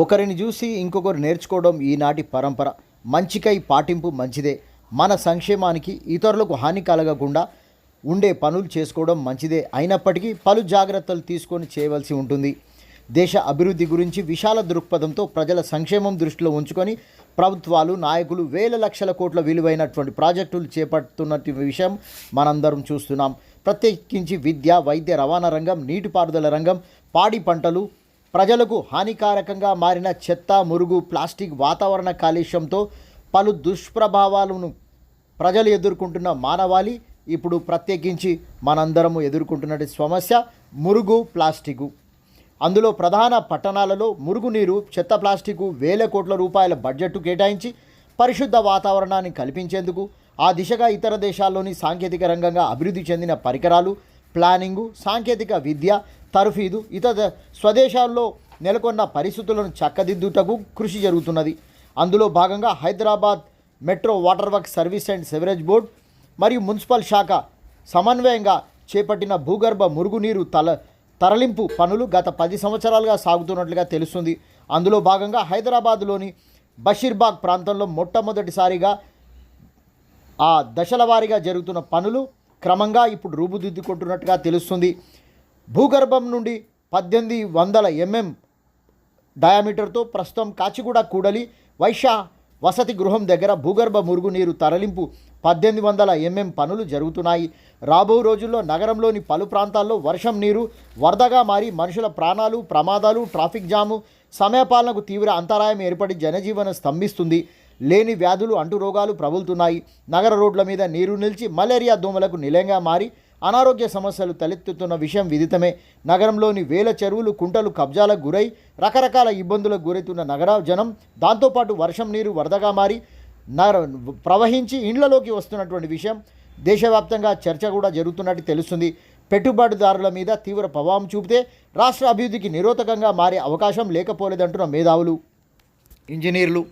ఒకరిని చూసి ఇంకొకరు నేర్చుకోవడం ఈనాటి పరంపర. మంచికై పాటింపు మంచిదే. మన సంక్షేమానికి ఇతరులకు హాని కలగకుండా ఉండే పనులు చేసుకోవడం మంచిదే. అయినప్పటికీ పలు జాగ్రత్తలు తీసుకొని చేయవలసి ఉంటుంది. దేశ అభివృద్ధి గురించి విశాల దృక్పథంతో ప్రజల సంక్షేమం దృష్టిలో ఉంచుకొని ప్రభుత్వాలు, నాయకులు వేల లక్షల కోట్ల విలువైనటువంటి ప్రాజెక్టులు చేపడుతున్నటువంటి విషయం మనందరం చూస్తున్నాం. ప్రత్యేకించి విద్య, వైద్య, రవాణా రంగం, నీటిపారుదల రంగం, పాడి పంటలు, ప్రజలకు హానికారకంగా మారిన చెత్త, మురుగు, ప్లాస్టిక్, వాతావరణ కాలుష్యంతో పలు దుష్ప్రభావాలను ప్రజలు ఎదుర్కొంటున్న మానవాళి ఇప్పుడు ప్రత్యేకించి మనందరము ఎదుర్కొంటున్న సమస్య మురుగు, ప్లాస్టికు. అందులో ప్రధాన పట్టణాలలో మురుగునీరు, చెత్త, ప్లాస్టికు వేల కోట్ల రూపాయల బడ్జెట్ కేటాయించి పరిశుద్ధ వాతావరణాన్ని కల్పించేందుకు ఆ దిశగా ఇతర దేశాల్లోని సాంకేతిక రంగంగా అభివృద్ధి చెందిన పరికరాలు, ప్లానింగు, సాంకేతిక విద్య, తర్ఫీదు, ఇతర స్వదేశాల్లో నెలకొన్న పరిస్థితులను చక్కదిద్దుటకు కృషి జరుగుతున్నది. అందులో భాగంగా Hyderabad metro water works service and sewerage board మరియు మున్సిపల్ శాఖ సమన్వయంగా చేపట్టిన భూగర్భ మురుగునీరు తరలింపు పనులు గత 10 సంవత్సరాలుగా సాగుతున్నట్లుగా తెలుస్తుంది. అందులో భాగంగా హైదరాబాద్లోని బషీర్బాగ్ ప్రాంతంలో మొట్టమొదటిసారిగా ఆ దశల వారీగా జరుగుతున్న పనులు క్రమంగా ఇప్పుడు రూపుదిద్దుకుంటున్నట్టుగా తెలుస్తుంది. భూగర్భం నుండి 1800 mm డయామీటర్తో ప్రస్తుతం కాచిగూడ కూడలి వైశ్య వసతి గృహం దగ్గర భూగర్భ మురుగునీరు తరలింపు 1800 mm పనులు జరుగుతున్నాయి. రాబో రోజుల్లో నగరంలోని పలు ప్రాంతాల్లో వర్షం నీరు వరదగా మారి మనుషుల ప్రాణాలు, ప్రమాదాలు, ట్రాఫిక్ జాము, సమయపాలనకు తీవ్ర అంతరాయం ఏర్పడి జనజీవనం స్తంభిస్తుంది. లేని వ్యాధులు, అంటురోగాలు ప్రబలుతున్నాయి. నగర రోడ్ల మీద నీరు నిలిచి మలేరియా దోమలకు నిలయంగా మారి అనారోగ్య సమస్యలు తలెత్తుతున్న విషయం విదితమే. నగరంలోని వేల చెరువులు, కుంటలు కబ్జాలకు గురై రకరకాల ఇబ్బందులకు గురవుతున్న నగర జనం, దాంతోపాటు వర్షం నీరు వరదగా మారి ప్రవహించి ఇండ్లలోకి వస్తున్నటువంటి విషయం దేశవ్యాప్తంగా చర్చ కూడా జరుగుతున్నట్టు తెలుస్తుంది. పెట్టుబడిదారుల మీద తీవ్ర ప్రభావం చూపితే రాష్ట్ర అభివృద్ధికి నిరోధకంగా మారే అవకాశం లేకపోలేదంటున్న మేధావులు, ఇంజనీర్లు.